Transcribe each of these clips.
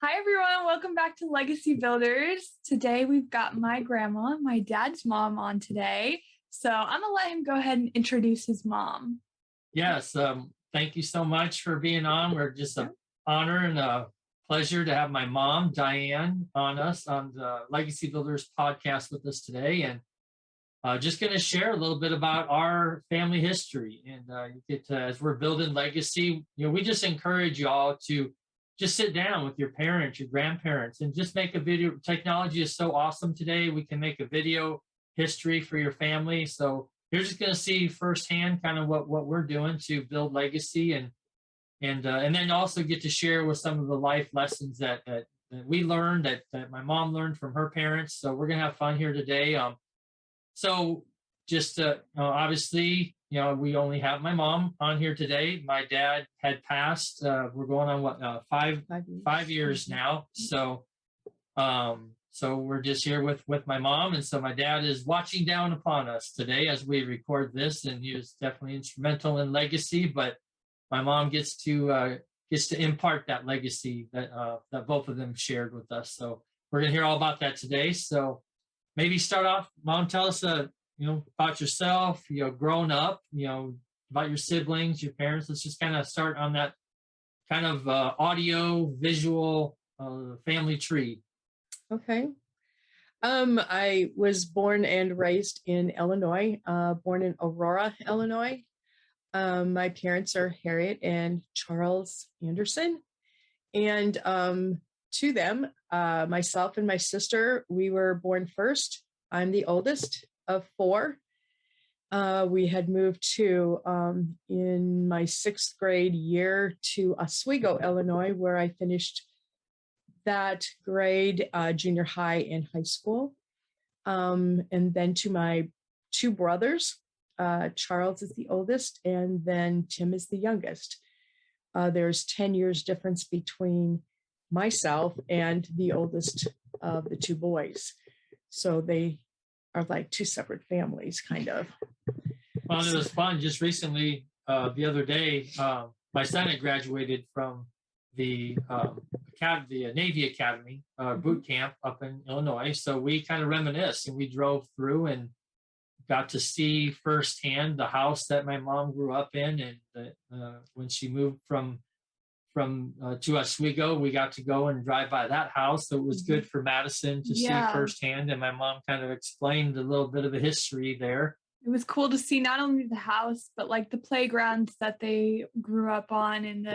Hi, everyone. Welcome back to Legacy Builders. Today, we've got my grandma, my dad's mom, on today. So I'm going to let him go ahead and introduce his mom. Yes, thank you so much for being on. We're just an honor and a pleasure to have my mom, Diane, on the Legacy Builders podcast with us today. And just going to share a little bit about our family history. And you get to, as we're building legacy, we just encourage you all to just sit down with your parents, your grandparents, and just make a video. Technology is so awesome today. We can make a video history for your family. So you're just going to see firsthand kind of what we're doing to build legacy, and then also get to share with some of the life lessons that we learned, that my mom learned from her parents. So we're going to have fun here today. So just obviously, we only have my mom on here today. My dad had passed. We're going on five years now. So so we're just here with my mom, and so my dad is watching down upon us today as we record this, and he was definitely instrumental in legacy. But my mom gets to impart that legacy that both of them shared with us. So we're gonna hear all about that today. So maybe start off, Mom. Tell us, about yourself. Growing up. About your siblings, your parents. Let's just kind of start on that kind of audio, visual family tree. Okay. I was born and raised in Illinois, born in Aurora, Illinois. My parents are Harriet and Charles Anderson. And to them, myself and my sister, we were born first. I'm the oldest of four. We had moved to, in my sixth grade year, to Oswego, Illinois, where I finished that grade, junior high and high school. And then to my two brothers, Charles is the oldest, and then Tim is the youngest. There's 10 years difference between myself and the oldest of the two boys. So they are like two separate families, kind of. Well, it was fun. Just recently, the other day, my son had graduated from the Navy Academy boot camp up in Illinois. So we kind of reminisced, and we drove through and got to see firsthand the house that my mom grew up in. And when she moved from to Oswego, we got to go and drive by that house. So it was good for Madison to see firsthand. And my mom kind of explained a little bit of the history there. It was cool to see not only the house, but like the playgrounds that they grew up on, and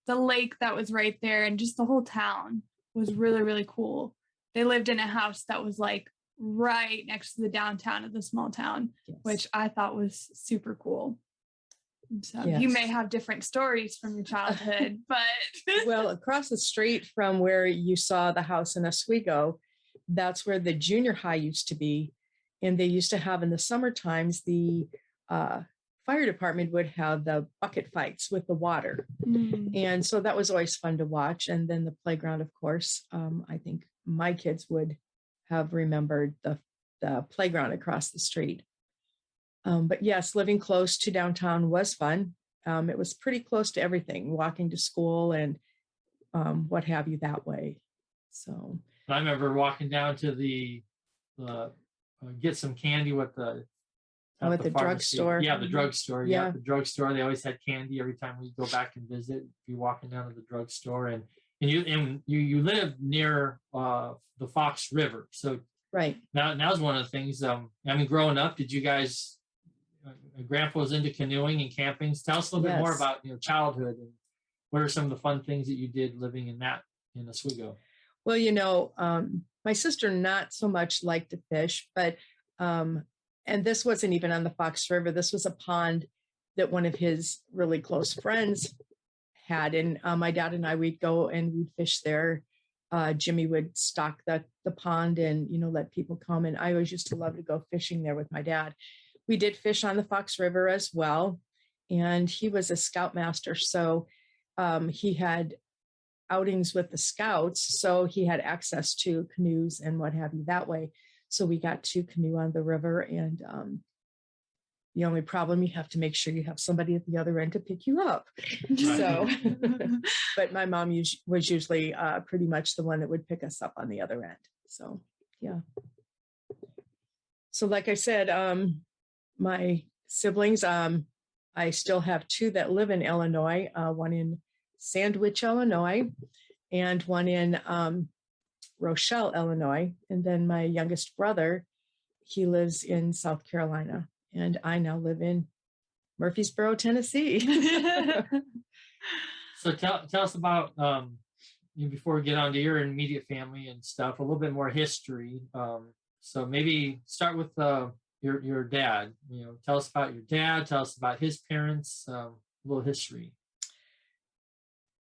the lake that was right there, and just the whole town was really, really cool. They lived in a house that was like right next to the downtown of the small town, which I thought was super cool. So you may have different stories from your childhood, but well, across the street from where you saw the house in Oswego, that's where the junior high used to be. And they used to have, in the summer times, the fire department would have the bucket fights with the water. And so that was always fun to watch. And then the playground, of course, I think my kids would have remembered the playground across the street. But yes, living close to downtown was fun. It was pretty close to everything, walking to school and what have you that way. So I remember walking down to the get some candy with the drugstore. Yeah, the drugstore. Yeah, the drugstore. They always had candy every time we go back and visit. Be walking down to the drugstore, and you live near the Fox River, so right. Now's one of the things. Growing up, did you guys? Grandpa was into canoeing and camping. Tell us a little bit more about childhood, and what are some of the fun things that you did living in Oswego? Well, my sister not so much liked to fish, but and this wasn't even on the Fox River. This was a pond that one of his really close friends had, and my dad and I, we'd go and we'd fish there. Jimmy would stock the pond and let people come, and I always used to love to go fishing there with my dad. We did fish on the Fox River as well, and he was a scoutmaster, so he had outings with the scouts, so he had access to canoes and what have you that way. So we got to canoe on the river, and The only problem, you have to make sure you have somebody at the other end to pick you up. So, but my mom was usually pretty much the one that would pick us up on the other end. So, yeah. So like I said, my siblings, I still have two that live in Illinois, one in Sandwich, Illinois, and one in Rochelle, Illinois. And then my youngest brother, he lives in South Carolina. And I now live in Murfreesboro, Tennessee. So tell us about, before we get on to your immediate family and stuff, a little bit more history. So maybe start with your dad. Tell us about your dad. Tell us about his parents. A little history.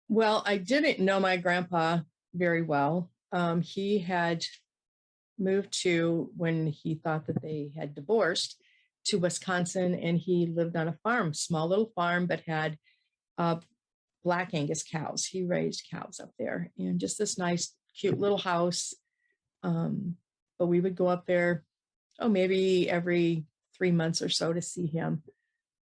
Well, I didn't know my grandpa very well. He had moved to, when he thought that they had divorced, to Wisconsin, and he lived on a farm, small little farm, but had Black Angus cows. He raised cows up there, and just this nice, cute little house. But we would go up there, maybe every 3 months or so to see him.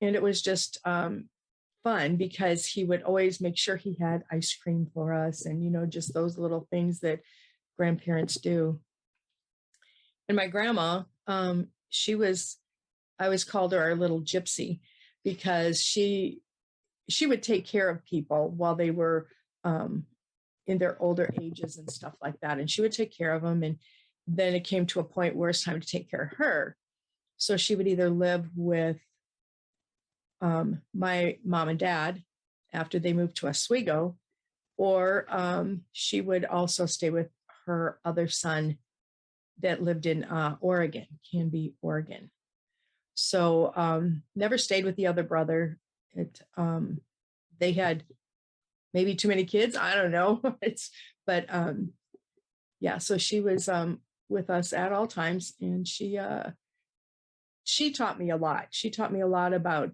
And it was just fun because he would always make sure he had ice cream for us, and, just those little things that grandparents do. And my grandma, I always called her our little gypsy, because she would take care of people while they were in their older ages and stuff like that. And she would take care of them. And then it came to a point where it's time to take care of her. So she would either live with my mom and dad after they moved to Oswego, or she would also stay with her other son that lived in Oregon, Canby, Oregon. So never stayed with the other brother. They had maybe too many kids. I don't know. So she was with us at all times, and she taught me a lot. She taught me a lot about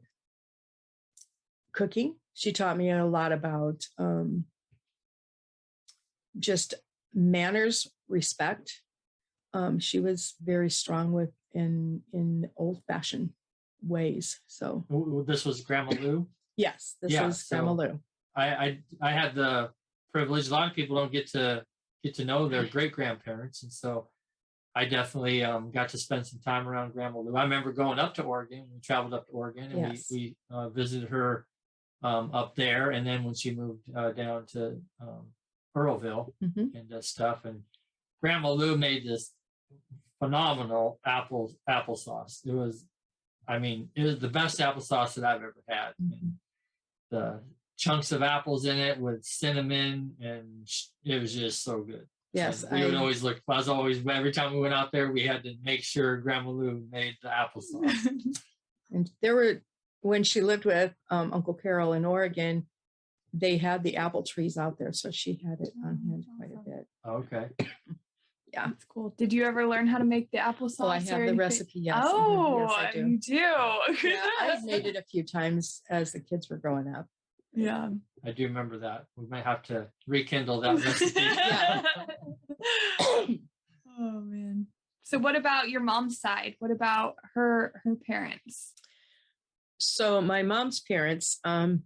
cooking. She taught me a lot about just manners, respect. She was very strong in old-fashioned ways. So this was Grandma Lou? Yes, this is Grandma Lou. I had the privilege. A lot of people don't get to know their great grandparents, and so I definitely got to spend some time around Grandma Lou. I remember going up to Oregon. We traveled up to Oregon, and Yes. we visited her up there. And then when she moved down to Earlville and stuff, and Grandma Lou made this phenomenal applesauce. It was the best applesauce that I've ever had. And the chunks of apples in it with cinnamon, and it was just so good. Yes, and we would always look. Every time we went out there, we had to make sure Grandma Lou made the applesauce. And when she lived with Uncle Carol in Oregon, they had the apple trees out there, so she had it on hand quite a bit. Okay. Yeah, that's cool. Did you ever learn how to make the applesauce? Oh, I have the recipe. Yes. Oh, yes, I do. You do. Yeah, I've made it a few times as the kids were growing up. Yeah, I do remember that. We might have to rekindle that recipe. Oh man. So what about your mom's side? What about her parents? So my mom's parents, my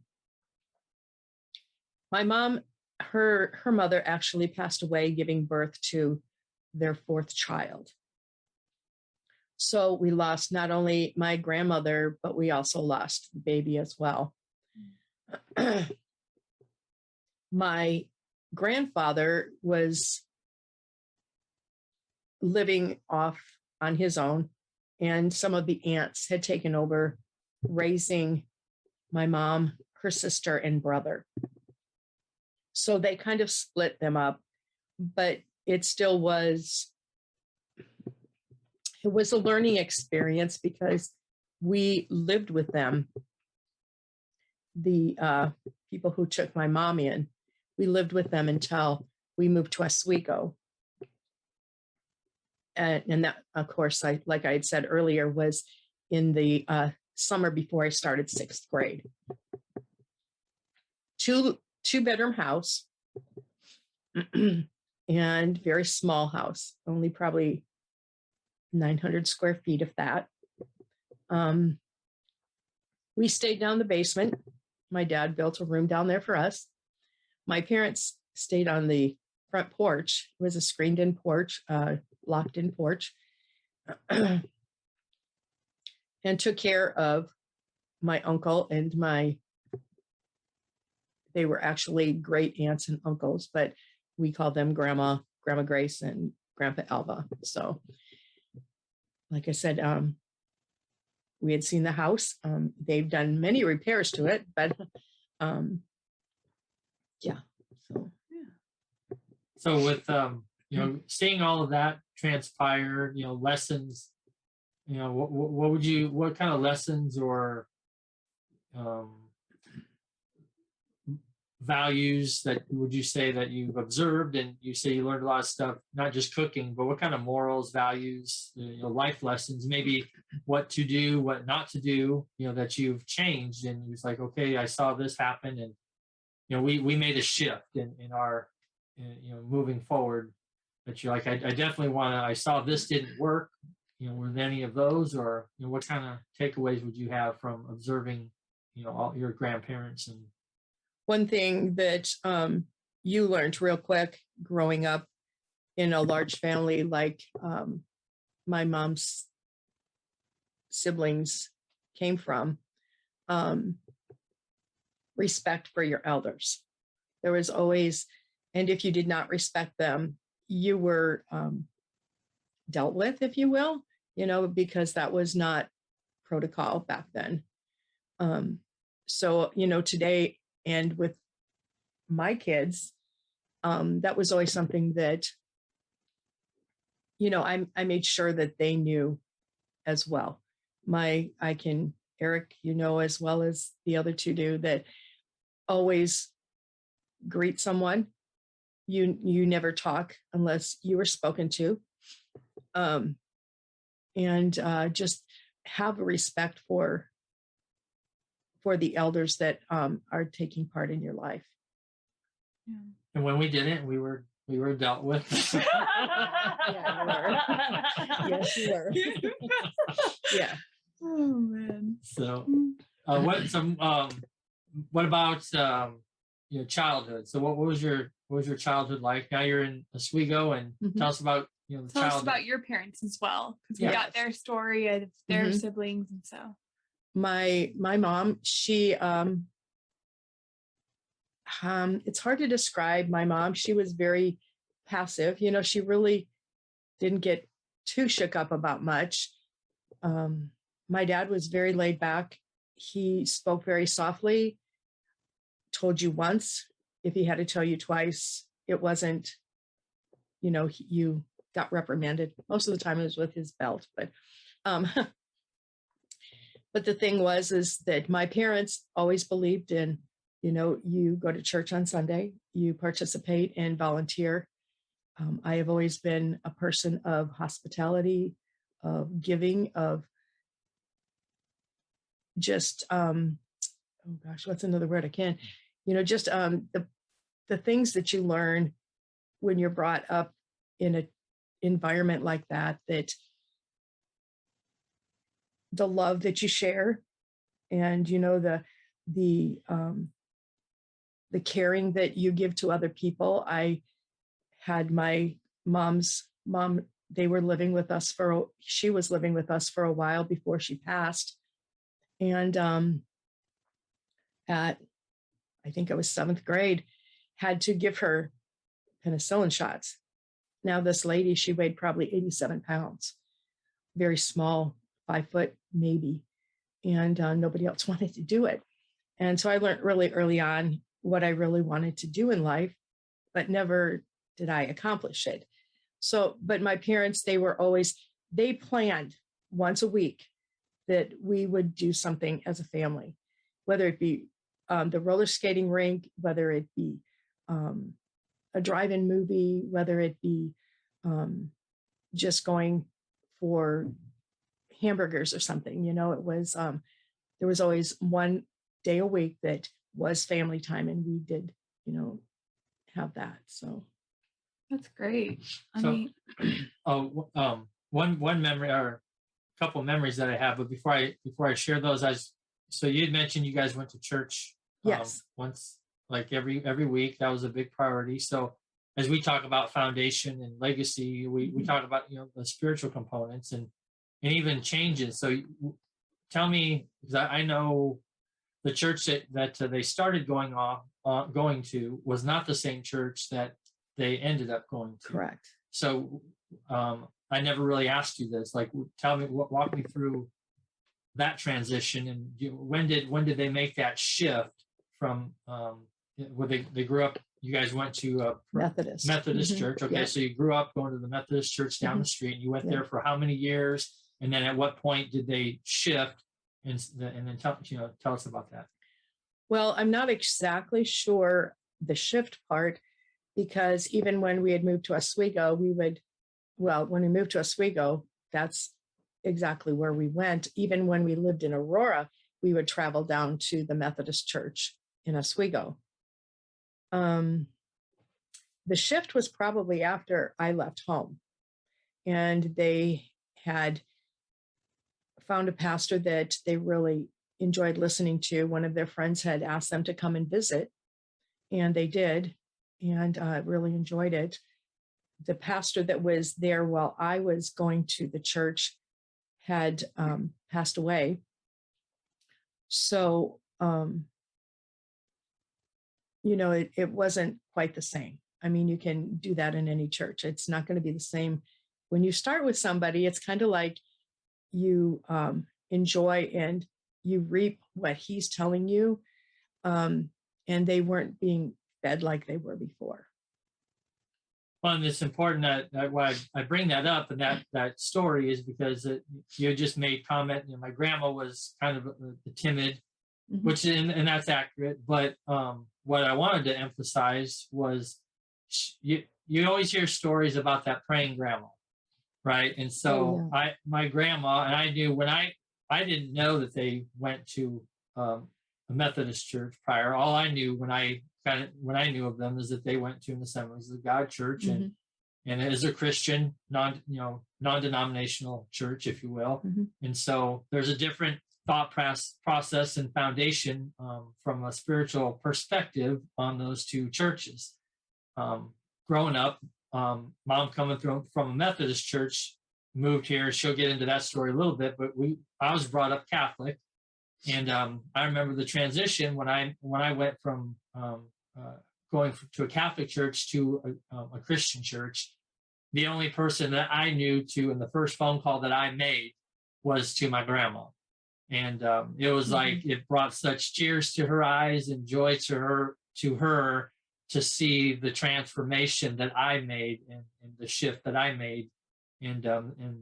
mom, her mother actually passed away giving birth to their fourth child. So we lost not only my grandmother, but we also lost the baby as well. My grandfather was living off on his own, and some of the aunts had taken over raising my mom, her sister, and brother. So they kind of split them up, but it still was, it was a learning experience because we lived with them. The people who took my mom in, we lived with them until we moved to Oswego. And that, of course, like I had said earlier, was in the summer before I started 6th grade. Two-bedroom house and very small house, only probably 900 square feet, if that. we stayed down the basement. My dad built a room down there for us. My parents stayed on the front porch. It was a screened-in porch, locked-in porch, and took care of my uncle and they were actually great aunts and uncles, but we called them Grandma Grace and Grandpa Alva. So, like I said, we had seen the house. They've done many repairs to it, but yeah. So with seeing all of that transpire, lessons, what kind of lessons or values that would you say that you've observed? And you say you learned a lot of stuff, not just cooking, but what kind of morals, values, life lessons, maybe what to do, what not to do, that you've changed. And it was like, okay, I saw this happen, and we made a shift in our moving forward. That you're like, I definitely I saw this didn't work. Were there any of those, or what kind of takeaways would you have from observing all your grandparents? And one thing that you learned real quick growing up in a large family like my mom's siblings came from, respect for your elders. There was always, and if you did not respect them, you were dealt with, if you will, because that was not protocol back then. So, today, and with my kids, that was always something that, I made sure that they knew as well. Eric, as well as the other two do, that always greet someone. You never talk unless you were spoken to. And just have a respect for the elders that are taking part in your life. Yeah. And when we didn't, we were dealt with. Yeah, you were. Yes, you were. Yeah. Oh man. So, what about childhood? So, what was your childhood like? Now you're in Oswego, and tell us about the Tell us childhood. about your parents as well, because we Yeah. got their story of their siblings and so. My mom, she it's hard to describe my mom. She was very passive. She really didn't get too shook up about much. My dad was very laid back. He spoke very softly, told you once. If he had to tell you twice, it wasn't, you got reprimanded. Most of the time it was with his belt, but the thing is that my parents always believed in, you go to church on Sunday, you participate and volunteer. I have always been a person of hospitality, of giving, of just, oh gosh, what's another word I can't, just the things that you learn when you're brought up in an environment like that, that the love that you share, and the caring that you give to other people. I had my mom's mom, she was living with us for a while before she passed. And I think I was 7th grade, had to give her penicillin shots. Now this lady, she weighed probably 87 pounds, very small, 5 foot maybe, and nobody else wanted to do it. And so I learned really early on what I really wanted to do in life, but never did I accomplish it. So, but my parents, they planned once a week that we would do something as a family, whether it be the roller skating rink, whether it be a drive-in movie, whether it be just going for hamburgers or something. It was, there was always one day a week that was family time, and we did, have that. So That's great. One memory, or a couple of memories that I have, but before I share those, so you had mentioned you guys went to church Yes. once, like every week. That was a big priority. So as we talk about foundation and legacy, we talk about, the spiritual components and even changes. So tell me, because I know the church that they started going to was not the same church that they ended up going to. Correct. So I never really asked you this. Like, tell me, walk me through that transition, and when did they make that shift from where they grew up? You guys went to Methodist church. Okay, Yeah. so you grew up going to the Methodist church down the street, and you went there for how many years? And then at what point did they shift? And then tell us about that. Well, I'm not exactly sure the shift part, because even when we had moved to Oswego, when we moved to Oswego, that's exactly where we went. Even when we lived in Aurora, we would travel down to the Methodist church in Oswego. The shift was probably after I left home, and they had found a pastor that they really enjoyed listening to. One of their friends had asked them to come and visit, and they did, and really enjoyed it. The pastor that was there while I was going to the church had passed away. So, it wasn't quite the same. I mean, you can do that in any church. It's not going to be the same. When you start with somebody, it's kind of like you enjoy and you reap what he's telling you. And they weren't being fed like they were before. Well, and it's important that why I bring that up, and that story is because you just made comment. My grandma was kind of the timid, which and that's accurate. But what I wanted to emphasize was you always hear stories about that praying grandma, right? And so my grandma, and I knew when I didn't know that they went to a Methodist church prior. All I knew when I knew of them is that they went to an Assemblies of God church, and it is a Christian non-denominational church, if you will. And so there's a different thought process and foundation from a spiritual perspective on those two churches. Growing up, mom coming from a Methodist church, moved here. She'll get into that story a little bit, but I was brought up Catholic, and I remember the transition when I went from going to a Catholic church to a Christian church. The only person that I knew to, and the first phone call that I made was to my grandma, and it was like it brought such tears to her eyes and joy to her to see the transformation that I made and the shift that I made. And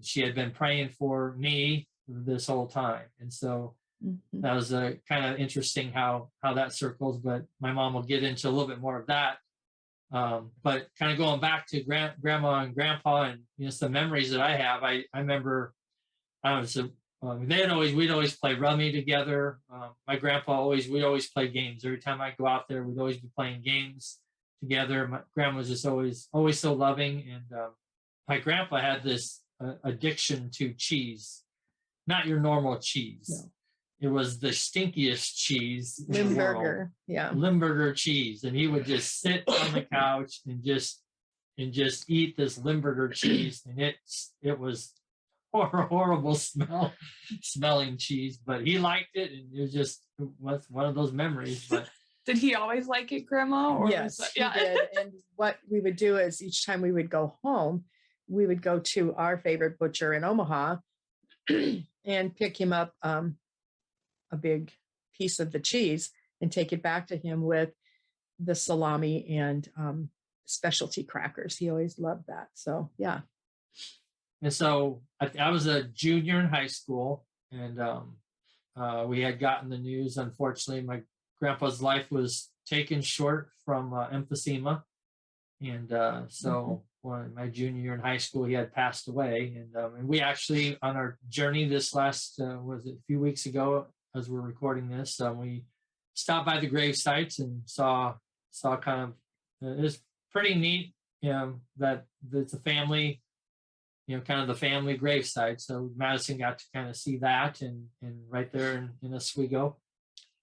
she had been praying for me this whole time. And so that was kind of interesting how that circles, but my mom will get into a little bit more of that. But kind of going back to grandma and grandpa and some memories that I have, I remember we'd always play rummy together. My grandpa we'd always play games. Every time I go out there, we'd always be playing games together. My grandma was just always so loving. And my grandpa had this addiction to cheese, not your normal cheese. No. It was the stinkiest cheese in the world. Limburger, yeah. Limburger cheese. And he would just sit on the couch and just eat this Limburger cheese. And it was horrible smelling cheese, but he liked it, and it was one of those memories. But did he always like it, Grandma? Or yes, he did. And what we would do is each time we would go home, we would go to our favorite butcher in Omaha and pick him up a big piece of the cheese and take it back to him with the salami and specialty crackers. He always loved that. So, yeah. And so I was a junior in high school, and we had gotten the news. Unfortunately, my grandpa's life was taken short from emphysema. And so when my junior year in high school, he had passed away. And we actually, on our journey this last, was it a few weeks ago, as we're recording this, we stopped by the grave sites and saw kind of, it was pretty neat, that it's a family, kind of the family gravesite. So Madison got to kind of see that, and right there in Oswego.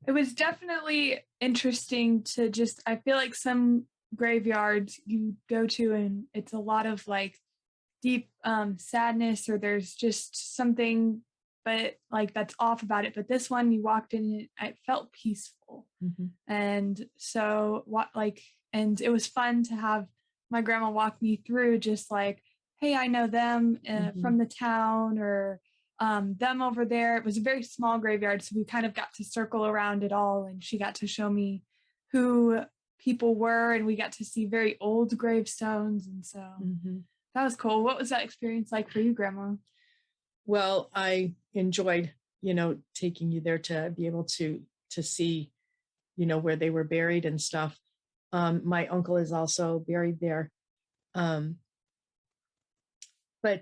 It was definitely interesting to just, I feel like some graveyards you go to and it's a lot of like deep sadness, or there's just something but like that's off about it. But this one, you walked in and it felt peaceful. And so what, like, and it was fun to have my grandma walk me through, just like, hey, I know them from the town, or them over there. It was a very small graveyard, so we kind of got to circle around it all, and she got to show me who people were, and we got to see very old gravestones. And so that was cool. What was that experience like for you, Grandma? Well, I enjoyed, taking you there to be able to see, where they were buried and stuff. My uncle is also buried there. But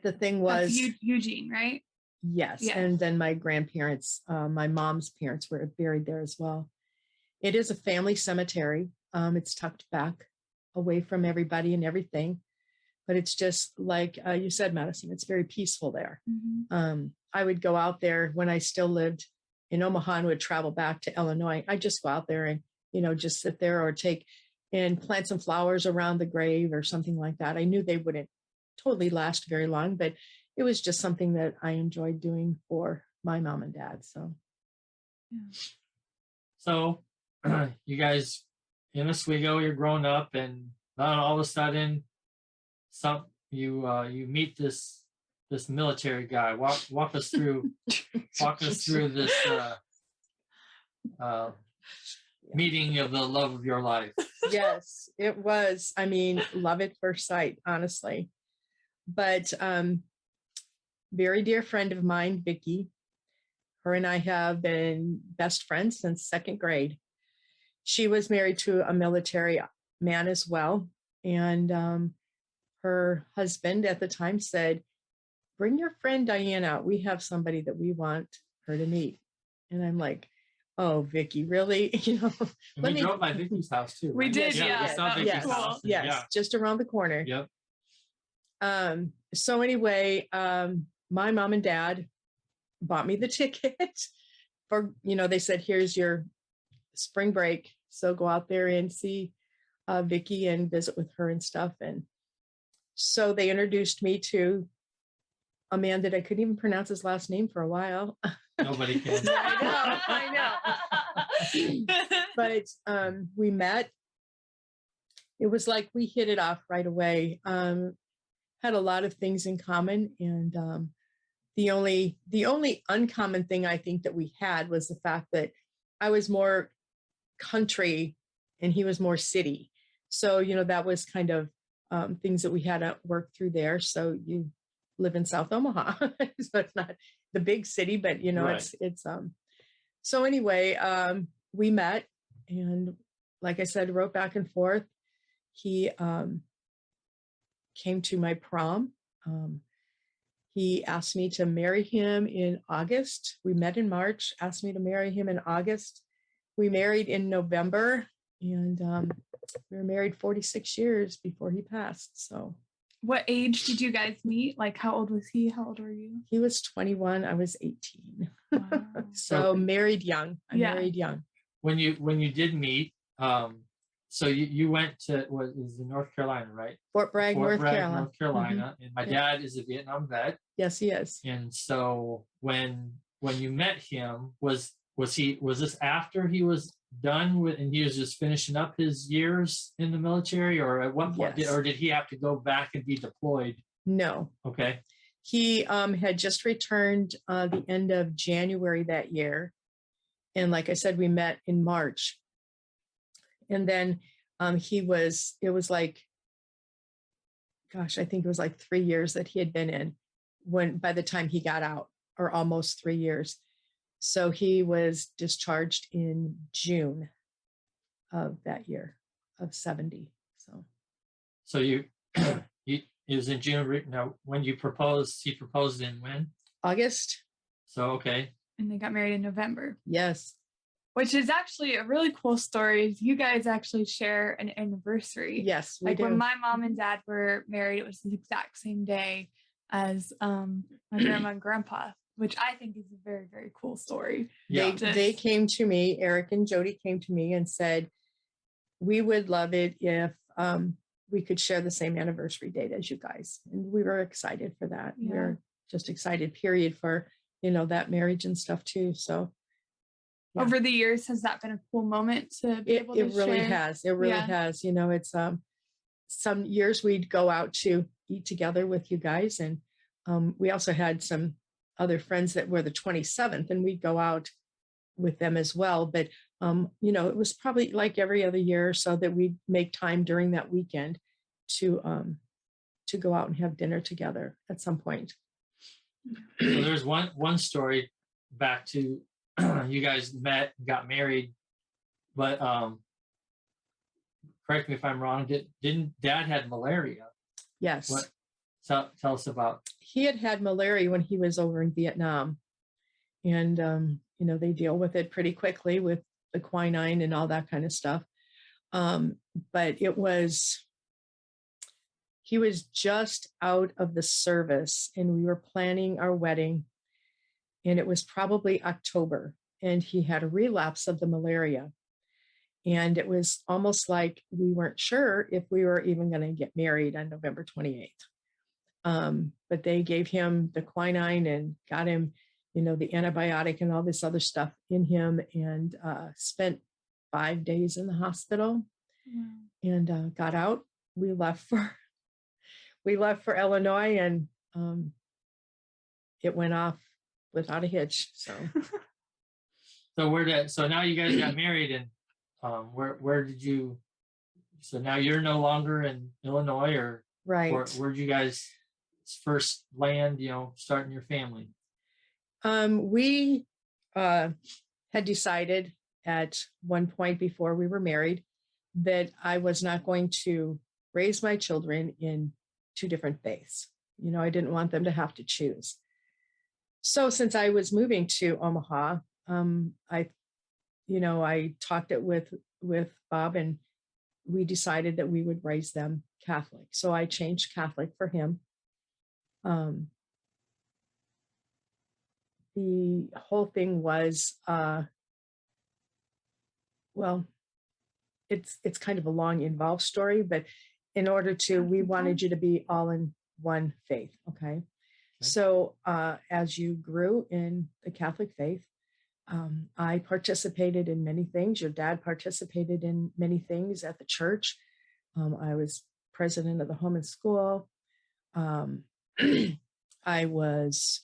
the thing was, that's Eugene, right? Yes. And then my grandparents, my mom's parents were buried there as well. It is a family cemetery. It's tucked back away from everybody and everything. But it's just like you said, Madison, it's very peaceful there. I would go out there when I still lived in Omaha and would travel back to Illinois. I'd just go out there and, just sit there or take and plant some flowers around the grave or something like that. I knew they wouldn't totally last very long, but it was just something that I enjoyed doing for my mom and dad. So, So you guys in Oswego, you're growing up, and not all of a sudden, you meet this military guy. Walk us through this meeting of the love of your life. Yes, it was. I mean, love at first sight, honestly. But very dear friend of mine, Vicki, her and I have been best friends since second grade. She was married to a military man as well. And her husband at the time said, bring your friend Diane out. We have somebody that we want her to meet. And I'm like, oh, Vicki, really? And we drove by Vicki's house too. Right? We did, We saw Vicki's cool. house. Yes, just around the corner. Yep. So anyway, my mom and dad bought me the ticket for, they said, here's your spring break. So go out there and see Vicki and visit with her and stuff. And so they introduced me to a man that I couldn't even pronounce his last name for a while. Nobody can. I know. But we met. It was like we hit it off right away. Had a lot of things in common, and the only uncommon thing I think that we had was the fact that I was more country and he was more city. So that was kind of things that we had to work through there. So you live in South Omaha, so it's not the big city, but right. it's so anyway, we met, and like I said, wrote back and forth. He came to my prom. He asked me to marry him in August. We met in March, asked me to marry him in August. We married in November, and we were married 46 years before he passed. So, what age did you guys meet? Like, how old was he? How old were you? He was 21. I was 18. Wow. So married young. I married young. When you did meet, so you went to, what is in North Carolina, right? Fort Bragg, North Carolina. Mm-hmm. And my dad is a Vietnam vet. Yes, he is. And so when you met him, was this after he was done with, and he was just finishing up his years in the military, or at what point, yes. Did he have to go back and be deployed? No. Okay. He had just returned the end of January that year. And like I said, we met in March. And then it was like, gosh, I think it was like 3 years that he had been in by the time he got out, or almost 3 years. So he was discharged in June of that year of 70. So it was in June. Now, when you proposed, he proposed in when? August. So, okay. And they got married in November. Yes. Which is actually a really cool story. You guys actually share an anniversary. Yes, we do. When my mom and dad were married, it was the exact same day as my grandma and grandpa which I think is a very, very cool story. Yeah. They came to me, Eric and Jody came to me and said, we would love it if we could share the same anniversary date as you guys. And we were excited for that. Yeah. We were just excited, period, for, that marriage and stuff too. So yeah. Over the years, has that been a cool moment to be able to It really share? has. It really has. It's some years we'd go out to eat together with you guys. And we also had some other friends that were the 27th, and we'd go out with them as well. But, it was probably like every other year or so that we'd make time during that weekend to go out and have dinner together at some point. So there's one story back to you guys met, got married, but correct me if I'm wrong. Didn't Dad had malaria? Yes. What? Tell us about. He had malaria when he was over in Vietnam, and they deal with it pretty quickly with the quinine and all that kind of stuff. But he was just out of the service, and we were planning our wedding, and it was probably October, and he had a relapse of the malaria. And it was almost like we weren't sure if we were even going to get married on November 28th. But they gave him the quinine and got him, the antibiotic and all this other stuff in him, and spent 5 days in the hospital. And got out. We left for Illinois, and it went off without a hitch. So so now you guys got married, and where did you? So now you're no longer in Illinois, or right? Or where'd you guys first land? Starting your family. We had decided at one point before we were married that I was not going to raise my children in 2 different faiths. I didn't want them to have to choose. So since I was moving to Omaha, I talked it with Bob, and we decided that we would raise them Catholic. So I changed Catholic for him. The whole thing was, it's kind of a long, involved story, but in order to, we wanted you to be all in one faith. Okay. So as you grew in the Catholic faith, I participated in many things. Your dad participated in many things at the church. I was president of the home and school. I was,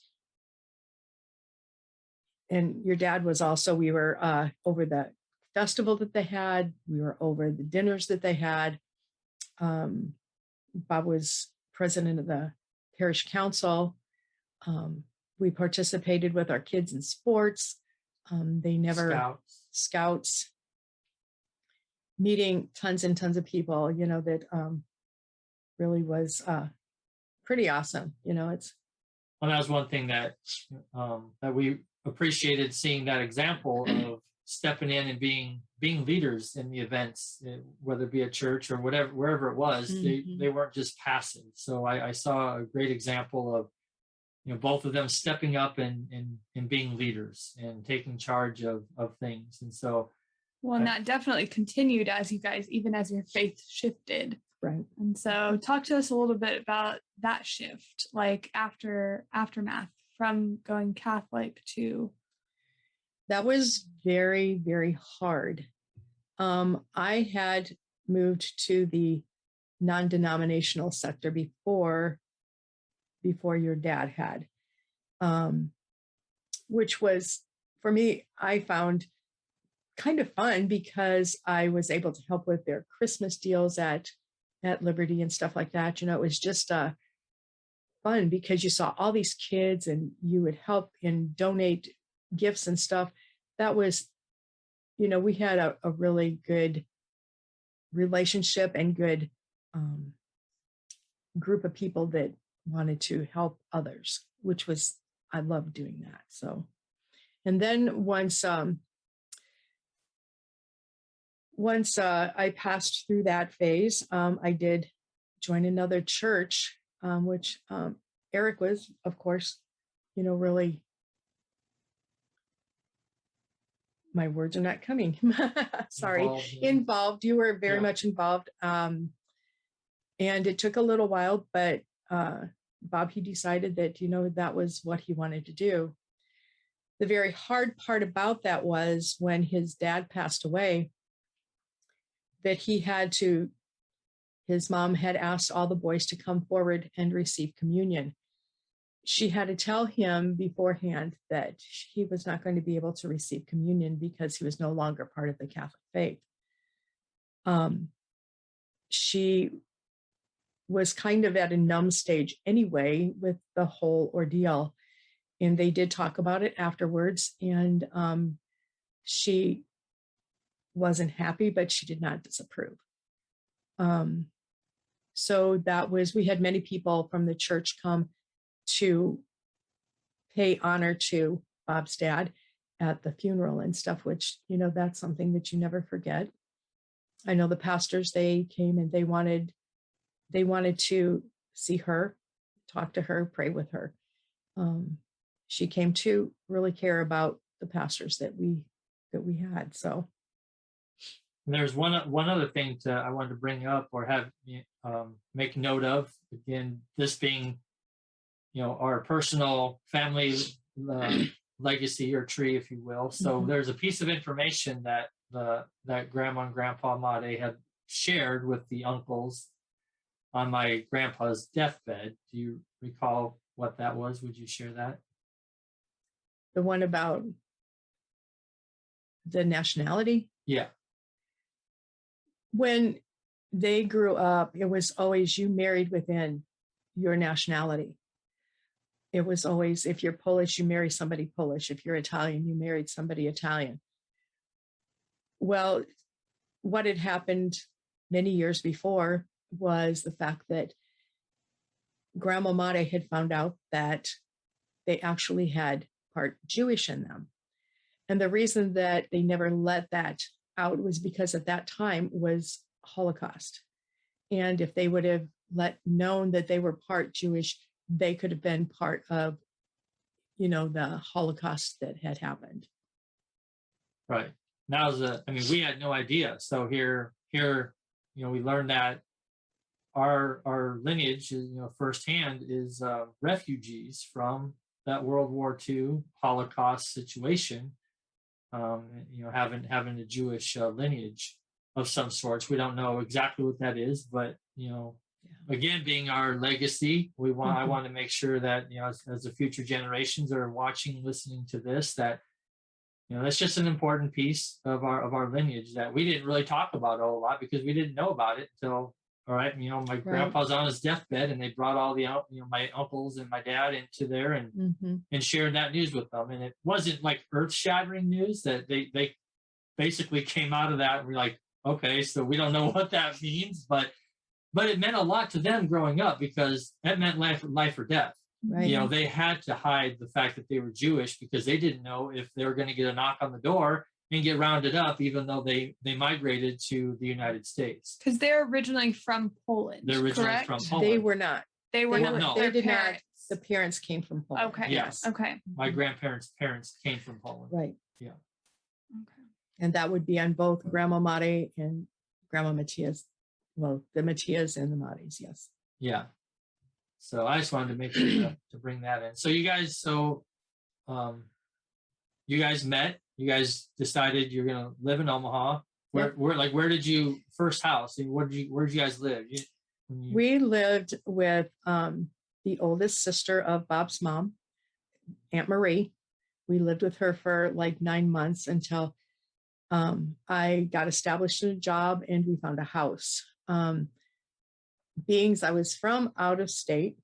and your dad was also, we were over the festival that they had. We were over the dinners that they had. Bob was president of the parish council. We participated with our kids in sports. They never scouts, meeting tons and tons of people, that really was pretty awesome. Well, that was one thing that we appreciated, seeing that example of stepping in and being leaders in the events, whether it be a church or wherever it was. Mm-hmm. They weren't just passive. So I saw a great example of both of them stepping up and being leaders and taking charge of things. And so, well, and that definitely continued as you guys, even as your faith shifted. Right. And so talk to us a little bit about that shift, like aftermath from going Catholic to. That was very, very hard. I had moved to the non-denominational sector before your dad had, which was, for me, I found kind of fun because I was able to help with their Christmas deals at Liberty and stuff like that. It was just fun because you saw all these kids and you would help and donate gifts and stuff. That was, we had a really good relationship and good group of people that wanted to help others, which was, I loved doing that. So, and then once I passed through that phase, I did join another church, which Eric was, of course, really my words are not coming. Sorry. Involved. You were very Yeah. much involved. And it took a little while, but Bob, he decided that, that was what he wanted to do. The very hard part about that was when his dad passed away, that his mom had asked all the boys to come forward and receive communion. She had to tell him beforehand that he was not going to be able to receive communion because he was no longer part of the Catholic faith. She was kind of at a numb stage anyway with the whole ordeal. And they did talk about it afterwards. And she wasn't happy, but she did not disapprove. So we had many people from the church come to pay honor to Bob's dad at the funeral and stuff, which, that's something that you never forget. I know the pastors, they came and they wanted to see her, talk to her, pray with her. She came to really care about the pastors that we had. So there's one other thing I wanted to bring up or have make note of. Again, this being, our personal family legacy or tree, if you will. So there's a piece of information that that Grandma and Grandpa Madej had shared with the uncles on my grandpa's deathbed. Do you recall what that was? Would you share that? The one about the nationality? Yeah. When they grew up, it was always you married within your nationality. It was always, if you're Polish, you marry somebody Polish. If you're Italian, you married somebody Italian. Well, what had happened many years before was the fact that Grandma Madej had found out that they actually had part Jewish in them. And the reason that they never let that out was because at that time was Holocaust. And if they would have known that they were part Jewish, they could have been part of, the Holocaust that had happened. Right. We had no idea. So here, we learned that our lineage is, firsthand is refugees from that World War II Holocaust situation. Having a Jewish lineage of some sorts. We don't know exactly what that is, but again, being our legacy, I want to make sure that as the future generations are watching, listening to this, that that's just an important piece of our lineage that we didn't really talk about a whole lot because we didn't know about it until. All right, my grandpa's on his deathbed, and they brought all the my uncles and my dad into there and shared that news with them. And it wasn't like earth-shattering news that they basically came out of that and we're like, okay, so we don't know what that means, but it meant a lot to them growing up because that meant life or death. Right. They had to hide the fact that they were Jewish because they didn't know if they were going to get a knock on the door and get rounded up, even though they migrated to the United States. Because they're originally from Poland. They're originally correct? from Poland. They were not. They were not. No. They did parents. not. The parents came from Poland. Okay. Yes. Okay. My grandparents' parents came from Poland. Right. Yeah. Okay. And that would be on both Grandma Madej and Grandma Matias. Well, the Matias and the Madejes, yes. Yeah. So I just wanted to make sure to bring that in. So you guys, you guys met. You guys decided you're gonna live in Omaha. Where did you first house? Where did you guys live? We lived with the oldest sister of Bob's mom, Aunt Marie. We lived with her for like 9 months until I got established in a job and we found a house. Being I was from out of state,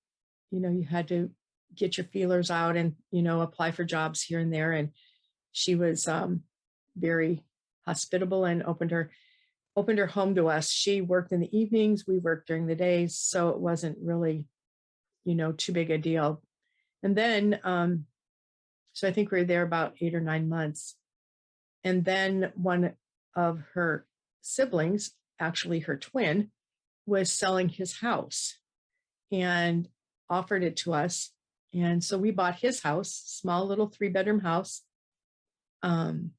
you had to get your feelers out and, apply for jobs here and there. And she was very hospitable and opened her home to us. She worked in the evenings, we worked during the days. So it wasn't really, too big a deal. And then, so I think we were there about 8 or 9 months. And then one of her siblings, actually her twin, was selling his house and offered it to us. And so we bought his house, small little 3-bedroom house. And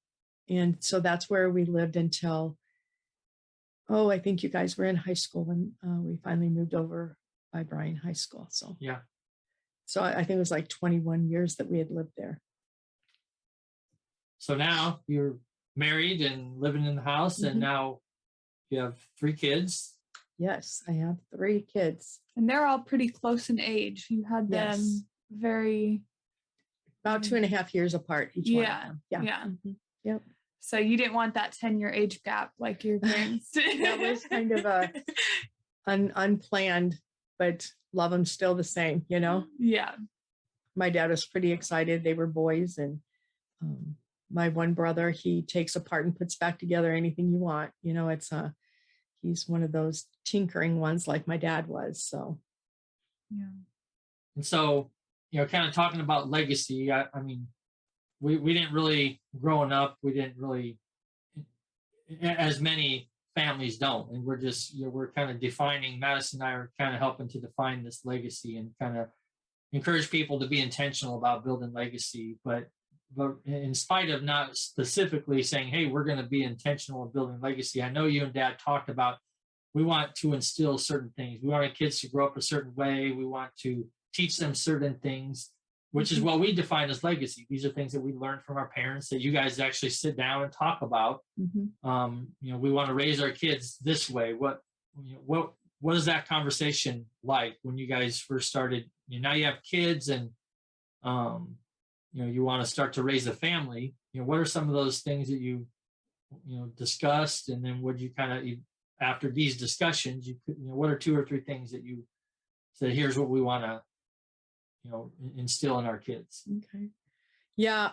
And so that's where we lived until, I think you guys were in high school when we finally moved over by Bryan High School. So Yeah. So I think it was like 21 years that we had lived there. So now you're married and living in the house, and now you have 3 kids. Yes, I have 3 kids. And they're all pretty close in age. You had them very... About 2.5 years apart, each one of them. Yeah. Yep. So you didn't want that 10-year age gap like your parents did. That was kind of a unplanned, but love them still the same, you know? Yeah. My dad was pretty excited. They were boys, and my one brother, he takes apart and puts back together anything you want. You know, he's one of those tinkering ones like my dad was. So, yeah. And so, kind of talking about legacy, I mean, we didn't really, growing up, we didn't really, as many families don't. And we're just, we're kind of defining, Madison and I are kind of helping to define this legacy and kind of encourage people to be intentional about building legacy. But in spite of not specifically saying, hey, we're going to be intentional in building legacy, I know you and Dad talked about, we want to instill certain things. We want our kids to grow up a certain way. We want to teach them certain things, which is what we define as legacy. These are things that we learned from our parents that you guys actually sit down and talk about. We want to raise our kids this way. What is that conversation like when you guys first started? Now you have kids, and you want to start to raise a family. What are some of those things that you discussed, and then what you kind of, after these discussions, what are 2 or 3 things that you said, here's what we want to instill in our kids? Okay. Yeah.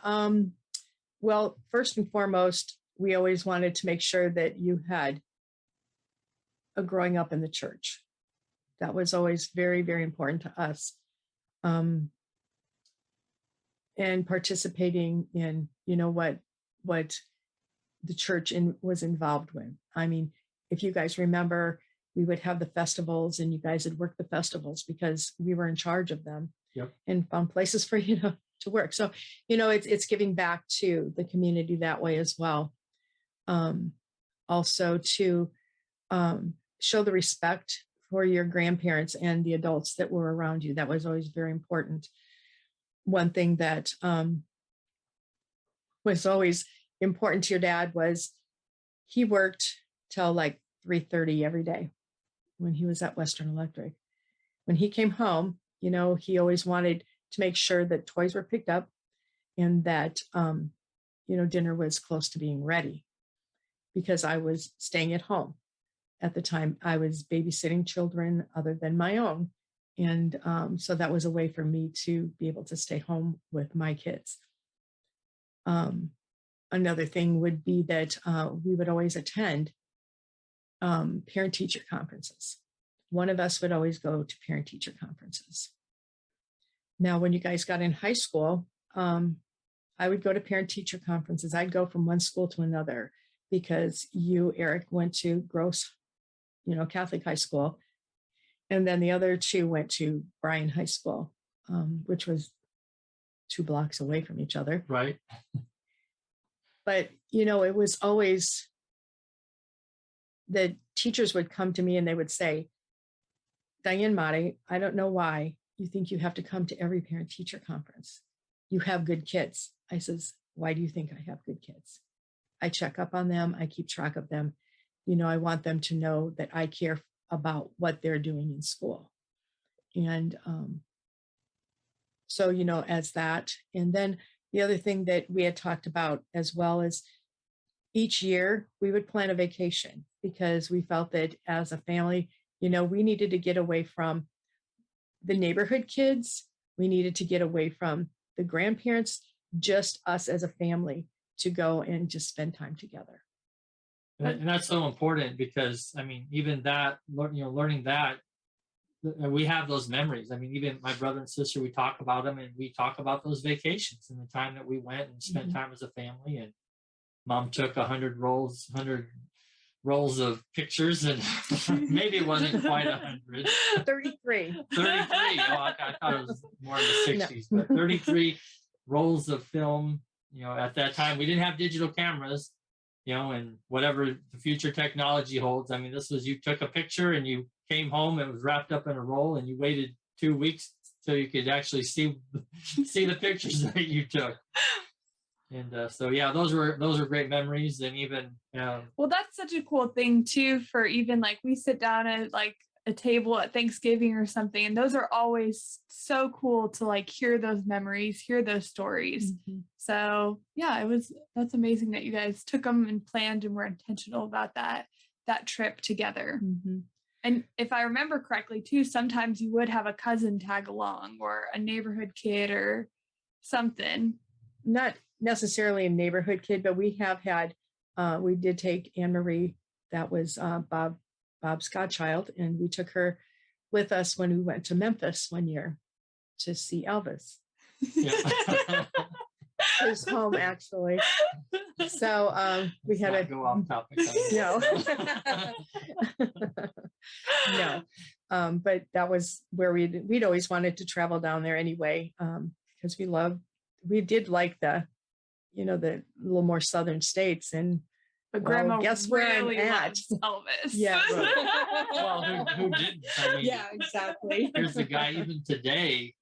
Well, first and foremost, we always wanted to make sure that you had a growing up in the church. That was always very, very important to us. And participating in, what the church was involved with. I mean, if you guys remember, we would have the festivals, and you guys would work the festivals because we were in charge of them. Yep. And found places for you to work. So, it's giving back to the community that way as well. Also to show the respect for your grandparents and the adults that were around you. That was always very important. One thing that was always important to your dad was he worked till like 3:30 every day when he was at Western Electric. When he came home, he always wanted to make sure that toys were picked up and that, dinner was close to being ready, because I was staying at home. At the time, I was babysitting children other than my own. And so that was a way for me to be able to stay home with my kids. Another thing would be that we would always attend parent-teacher conferences. One of us would always go to parent-teacher conferences. Now, when you guys got in high school, I would go to parent-teacher conferences. I'd go from one school to another because you, Eric, went to Gross, Catholic high school. And then the other 2 went to Bryan High School, which was 2 blocks away from each other. Right. But, it was always, the teachers would come to me and they would say, Diane Madej, I don't know why you think you have to come to every parent-teacher conference. You have good kids. I says, why do you think I have good kids? I check up on them. I keep track of them. I want them to know that I care about what they're doing in school. And so, as that. And then the other thing that we had talked about as well is each year we would plan a vacation, because we felt that as a family, we needed to get away from the neighborhood kids. We needed to get away from the grandparents, just us as a family, to go and just spend time together. And that's so important, because, I mean, even that, learning that, we have those memories. I mean, even my brother and sister, we talk about them, and we talk about those vacations and the time that we went and spent time as a family. And Mom took 100 rolls of pictures, and maybe it wasn't quite 100. 33. 33. I thought it was more in the 60s, but 33 rolls of film at that time we didn't have digital cameras, and whatever the future technology holds. I mean, this was, you took a picture and you came home, it was wrapped up in a roll, and you waited 2 weeks so you could actually see the pictures that you took. And so yeah, those were great memories. And even well, that's such a cool thing too, for even like we sit down at like a table at Thanksgiving or something, and those are always so cool to like hear those memories, hear those stories. So yeah, that's amazing that you guys took them and planned and were intentional about that trip together. And if I remember correctly too, sometimes you would have a cousin tag along, or a neighborhood kid or something. Not necessarily a neighborhood kid, but we have had, we did take Anne Marie, that was Bob's godchild, and we took her with us when we went to Memphis one year to see Elvis. yeah. His home, actually. So we had Not go off topic. No. No. But that was where we'd always wanted to travel down there anyway, because we did like the little more southern states. And but Grandma, guess really where I'm at? Elvis. Yeah. Well, who didn't? I mean, yeah, exactly. Here's the guy. Even today,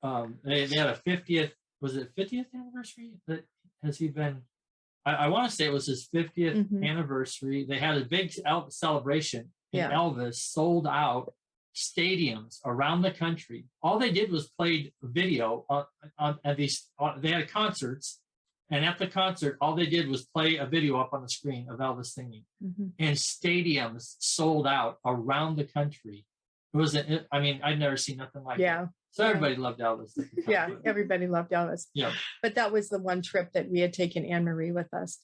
they had a 50th. Was it 50th anniversary? That has he been? I want to say it was his 50th anniversary. They had a big celebration, and Elvis sold out stadiums around the country. All they did was played video on these. They had concerts, and at the concert, all they did was play a video up on the screen of Elvis singing, and stadiums sold out around the country. It was, I mean, I'd never seen nothing like that. So everybody loved Elvis. Yeah, everybody loved Elvis. Yeah. But that was the one trip that we had taken Anne Marie with us.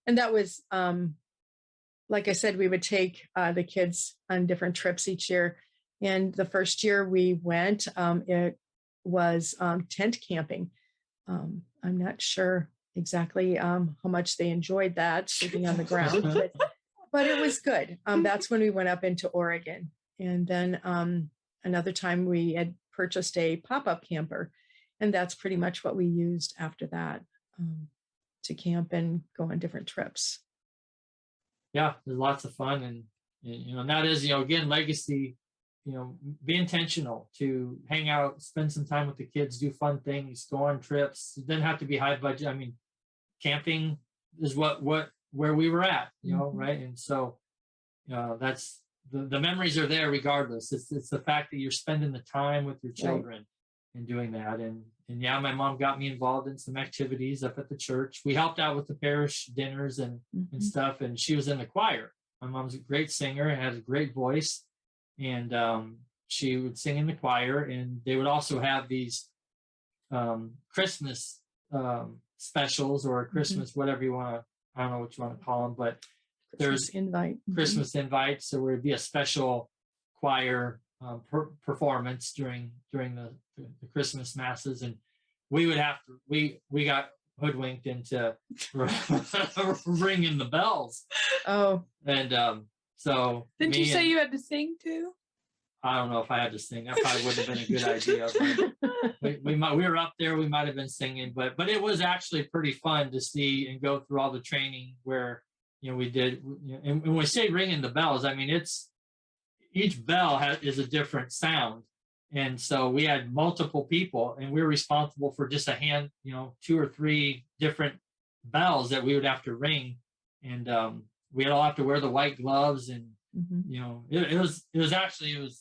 And that was, like I said, we would take the kids on different trips each year. And the first year we went, it was tent camping. I'm not sure exactly how much they enjoyed that, sleeping on the ground, but it was good. That's when we went up into Oregon. And then another time we had purchased a pop-up camper, and that's pretty much what we used after that, to camp and go on different trips. Yeah, there's lots of fun, and that is, again, legacy. Be intentional to hang out, spend some time with the kids, do fun things, go on trips. It doesn't have to be high budget. I mean, camping is where we were at, right? And so that's the memories are there regardless. It's the fact that you're spending the time with your children and doing that. And yeah, my mom got me involved in some activities up at the church. We helped out with the parish dinners and stuff. And she was in the choir. My mom's a great singer and has a great voice. And she would sing in the choir. And they would also have these Christmas specials, or Christmas, whatever you want to, I don't know what you want to call them, but there's Christmas invites. So there'd be a special choir performance during the Christmas masses, and we would have to, we got hoodwinked into ringing the bells. Oh, and so didn't you say you had to sing too? I don't know if I had to sing. That probably wouldn't have been a good idea. We were up there. We might have been singing, but it was actually pretty fun to see and go through all the training where we did. And when we say ringing the bells, I mean it's each bell is a different sound, and so we had multiple people, and we were responsible for just a hand, 2 or 3 different bells that we would have to ring, and we'd all have to wear the white gloves and. It was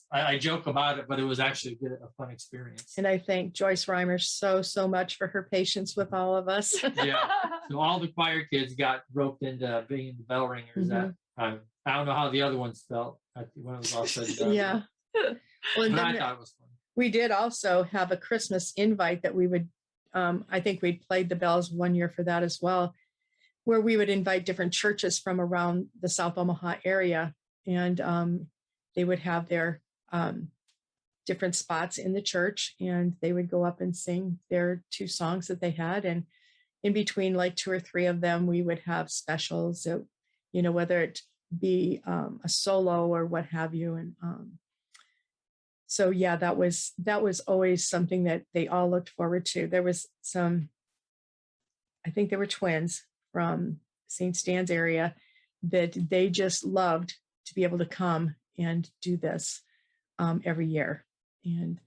I joke about it, but it was actually a fun experience. And I thank Joyce Reimer so much for her patience with all of us. Yeah. So all the choir kids got roped into being the bell ringers. I don't know how the other ones felt when it was all said and done. Yeah. Well, but I thought it was fun. We did also have a Christmas invite that we would, I think we played the bells one year for that as well, where we would invite different churches from around the South Omaha area. And they would have their different spots in the church, and they would go up and sing their 2 songs that they had. And in between like 2 or 3 of them, we would have specials, so, whether it be a solo or what have you. And so, yeah, that was always something that they all looked forward to. There was some, I think they were twins from St. Stan's area, that they just loved to be able to come and do this every year. And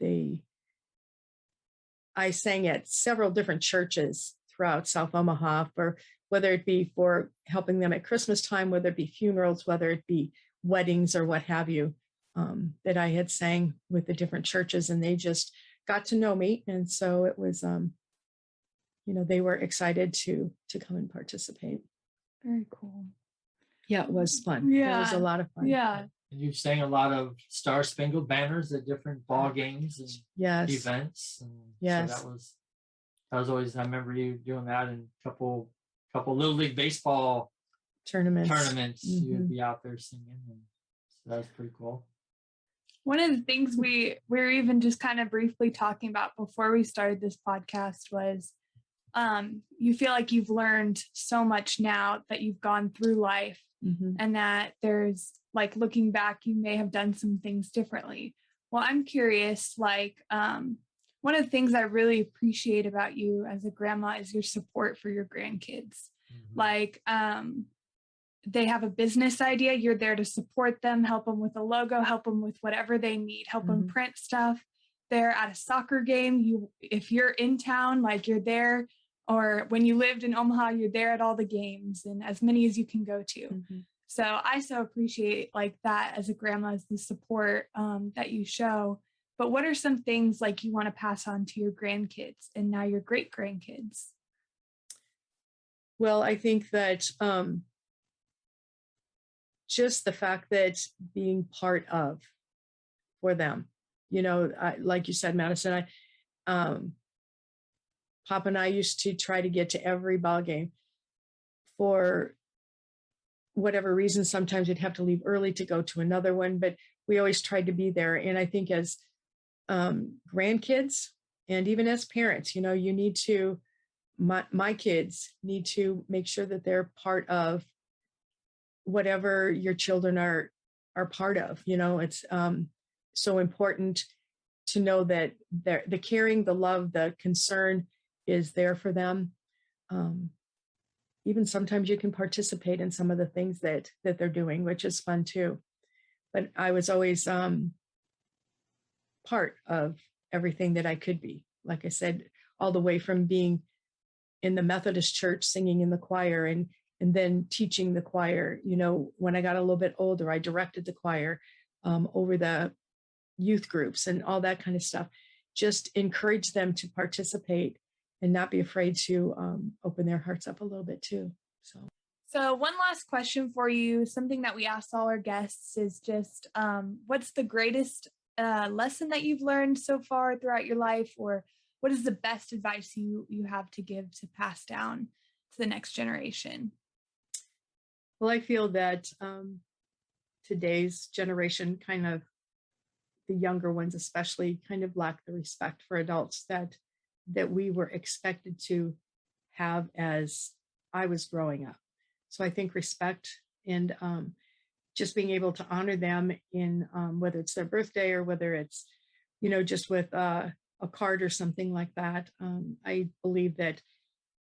I sang at several different churches throughout South Omaha, for whether it be for helping them at Christmas time, whether it be funerals, whether it be weddings or what have you, that I had sang with the different churches, and they just got to know me. And so it was, they were excited to come and participate. Very cool. Yeah, it was fun. It was a lot of fun. Yeah. And you've sang a lot of Star Spangled Banners at different ball games and events. And so that was always, I remember you doing that in a couple Little League baseball tournaments. Mm-hmm. You'd be out there singing. And so that was pretty cool. One of the things we were even just kind of briefly talking about before we started this podcast was you feel like you've learned so much now that you've gone through life, and that there's, like, looking back, you may have done some things differently. Well, I'm curious, like, one of the things I really appreciate about you as a grandma is your support for your grandkids. Like, they have a business idea, you're there to support them, help them with a logo, help them with whatever they need, help them print stuff. They're at a soccer game, if you're in town, like, you're there. Or when you lived in Omaha, you're there at all the games, and as many as you can go to. So I so appreciate, like, that as a grandma, as the support that you show. But what are some things, like, you want to pass on to your grandkids and now your great grandkids? Well, I think that just the fact that being part of for them, like you said, Madison, Papa and I used to try to get to every ball game. For whatever reason, sometimes we'd have to leave early to go to another one, but we always tried to be there. And I think as grandkids, and even as parents, you need to, my kids need to make sure that they're part of whatever your children are part of. It's so important to know that the caring, the love, the concern is there for them. Even sometimes you can participate in some of the things that they're doing, which is fun too. But I was always part of everything that I could be. Like I said, all the way from being in the Methodist church, singing in the choir, and then teaching the choir. When I got a little bit older, I directed the choir over the youth groups and all that kind of stuff. Just encourage them to participate and not be afraid to open their hearts up a little bit too. So one last question for you, something that we ask all our guests is just, what's the greatest lesson that you've learned so far throughout your life, or what is the best advice you have to give to pass down to the next generation? Well, I feel that today's generation, kind of the younger ones especially, kind of lack the respect for adults that we were expected to have as I was growing up. So I think respect and just being able to honor them in whether it's their birthday or whether it's, just with a card or something like that. I believe that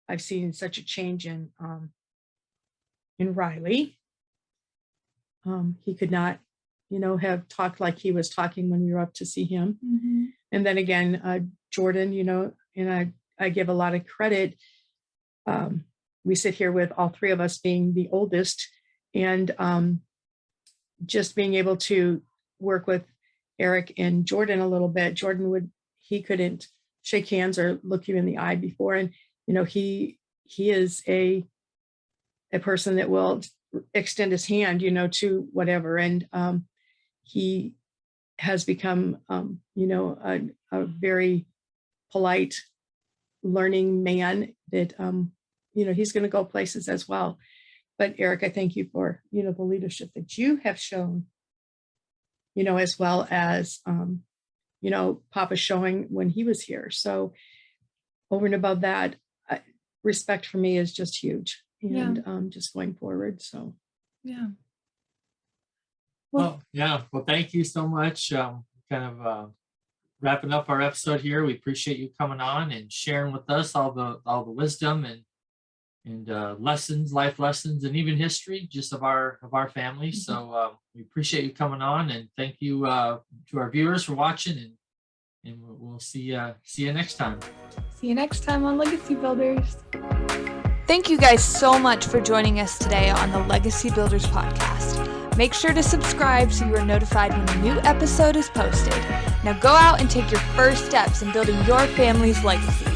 I've seen such a change in Riley. He could not, have talked like he was talking when we were up to see him. And then again, Jordan, and I give a lot of credit. We sit here with all three of us being the oldest, and just being able to work with Eric and Jordan a little bit. Jordan he couldn't shake hands or look you in the eye before. And, he is a person that will extend his hand, to whatever. And he has become, a very polite, learning man that, he's going to go places as well. But Eric, I thank you for, the leadership that you have shown, as well as, Papa showing when he was here. So over and above that, respect for me is just huge, and just going forward. So, yeah. Well, thank you so much. Wrapping up our episode here. We appreciate you coming on and sharing with us all the wisdom and lessons, life lessons, and even history just of our family. So we appreciate you coming on, and thank you to our viewers for watching, and we'll see you next time. See you next time on Legacy Builders. Thank you guys so much for joining us today on the Legacy Builders podcast. Make sure to subscribe so you are notified when a new episode is posted. Now go out and take your first steps in building your family's legacy.